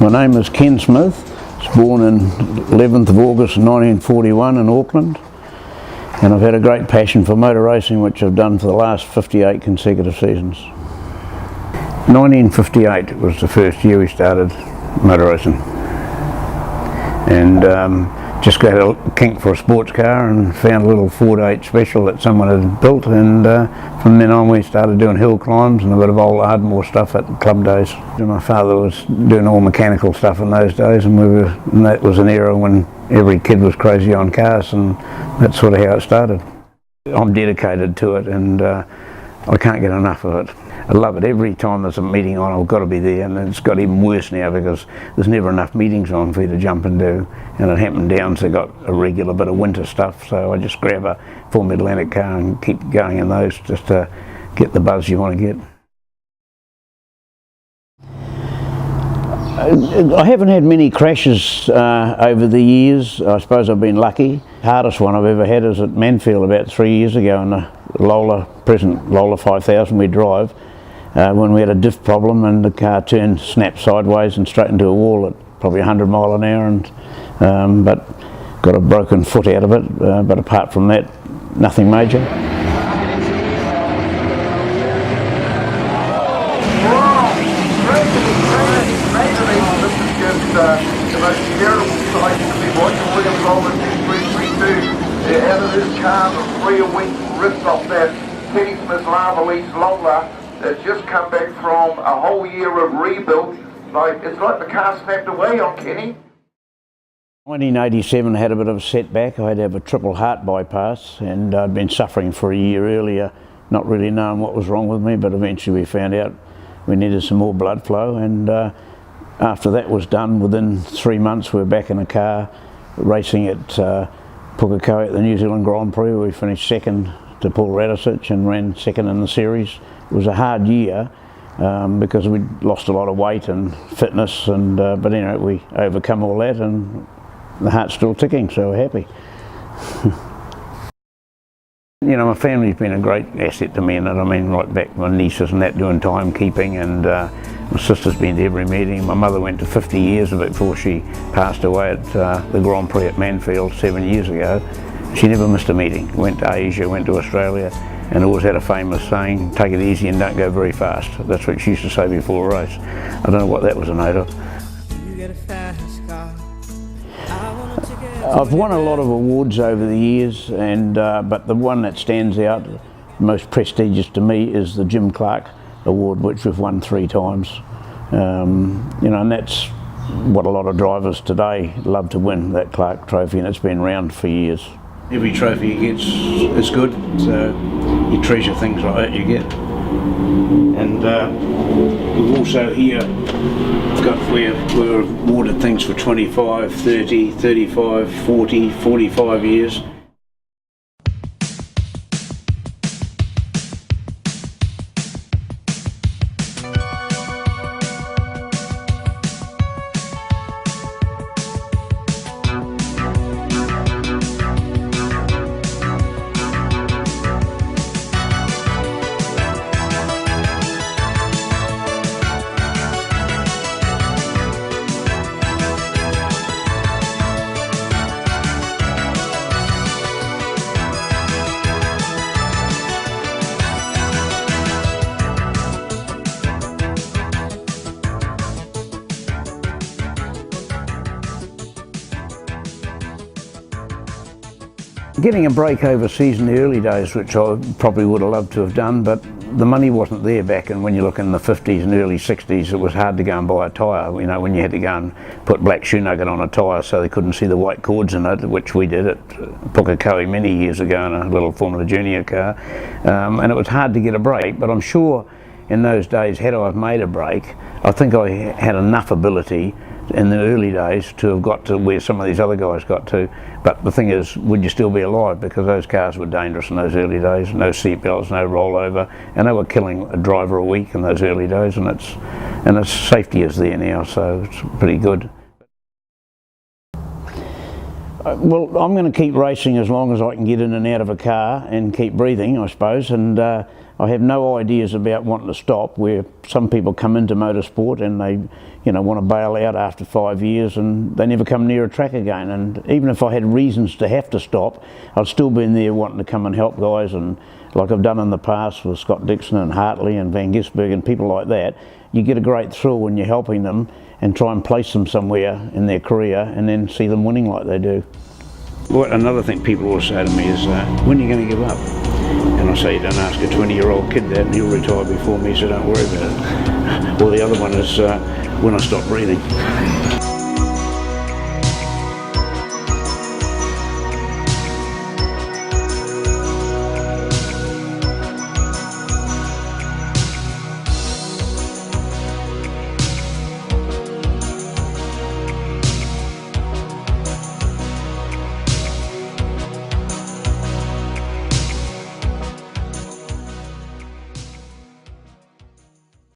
My name is Ken Smith. I was born on 11th of August 1941 in Auckland, and I've had a great passion for motor racing, which I've done for the last 58 consecutive seasons. 1958 was the first year we started motor racing, and just got a kink for a sports car and found a little Ford 8 Special that someone had built, and from then on we started doing hill climbs and a bit of old Ardmore stuff at club days. And my father was doing all mechanical stuff in those days, and that was an era when every kid was crazy on cars, and that's sort of how it started. I'm dedicated to it, and I can't get enough of it. I love it. Every time there's a meeting on, I've got to be there, and it's got even worse now because there's never enough meetings on for you to jump and do. And at Hampton Downs they got a regular bit of winter stuff, so I just grab a Formula Atlantic car and keep going in those just to get the buzz you want to get. I haven't had many crashes over the years. I suppose I've been lucky. Hardest one I've ever had is at Manfield about 3 years ago in the present Lola 5000 we drive, when we had a diff problem and the car snapped sideways and straight into a wall at probably 100 mile an hour, and but got a broken foot out of it, but apart from that, nothing major. The most terrible sight to be watching William Rollins in 332 out of his car, the rear wing ripped off that Teddy Smith Lava Lease Lola that's just come back from a whole year of rebuild. It's like the car snapped away on Kenny. 1987 had a bit of a setback. I had to have a triple heart bypass, and I'd been suffering for a year earlier, not really knowing what was wrong with me, but eventually we found out we needed some more blood flow, and after that was done, within 3 months we were back in a car racing at Pukekohe at the New Zealand Grand Prix, where we finished second to Paul Radisich and ran second in the series. It was a hard year because we'd lost a lot of weight and fitness, and but anyway, we overcome all that and the heart's still ticking, so we're happy. You know, my family's been a great asset to me, and I mean, right back my nieces and that doing timekeeping, and my sister's been to every meeting. My mother went to 50 years of it before she passed away at the Grand Prix at Manfield 7 years ago. She never missed a meeting. Went to Asia, went to Australia, and always had a famous saying, take it easy and don't go very fast. That's what she used to say before a race. I don't know what that was a note of. I've won a lot of awards over the years, and but the one that stands out, most prestigious to me, is the Jim Clark Award, which we've won 3 times. You know, and that's what a lot of drivers today love to win, that Clark Trophy, and it's been around for years. Every trophy you get's is good, so you treasure things like that you get. And we've also here we're awarded things for 25, 30, 35, 40, 45 years. Getting a break overseas in the early days, which I probably would have loved to have done, but the money wasn't there back, and when you look in the 50s and early 60s, it was hard to go and buy a tyre. You know, when you had to go and put black shoe nugget on a tyre so they couldn't see the white cords in it, which we did at Pukekohe many years ago in a little Formula Junior car, and it was hard to get a break. But I'm sure in those days, had I have made a break, I think I had enough ability in the early days to have got to where some of these other guys got to. But the thing is, would you still be alive? Because those cars were dangerous in those early days. No seat belts, no rollover, and they were killing a driver a week in those early days, and its safety is there now, so it's pretty good. Well, I'm going to keep racing as long as I can get in and out of a car and keep breathing, I suppose, and I have no ideas about wanting to stop, where some people come into motorsport and they, you know, want to bail out after 5 years and they never come near a track again. And even if I had reasons to have to stop, I'd still be in there wanting to come and help guys, and like I've done in the past with Scott Dixon and Hartley and Van Gisberg and people like that. You get a great thrill when you're helping them and try and place them somewhere in their career and then see them winning like they do. Well, another thing people always say to me is, when are you going to give up? And I say, don't ask a 20-year-old kid that, and he'll retire before me, so don't worry about it. Or the other one is, when I stop breathing.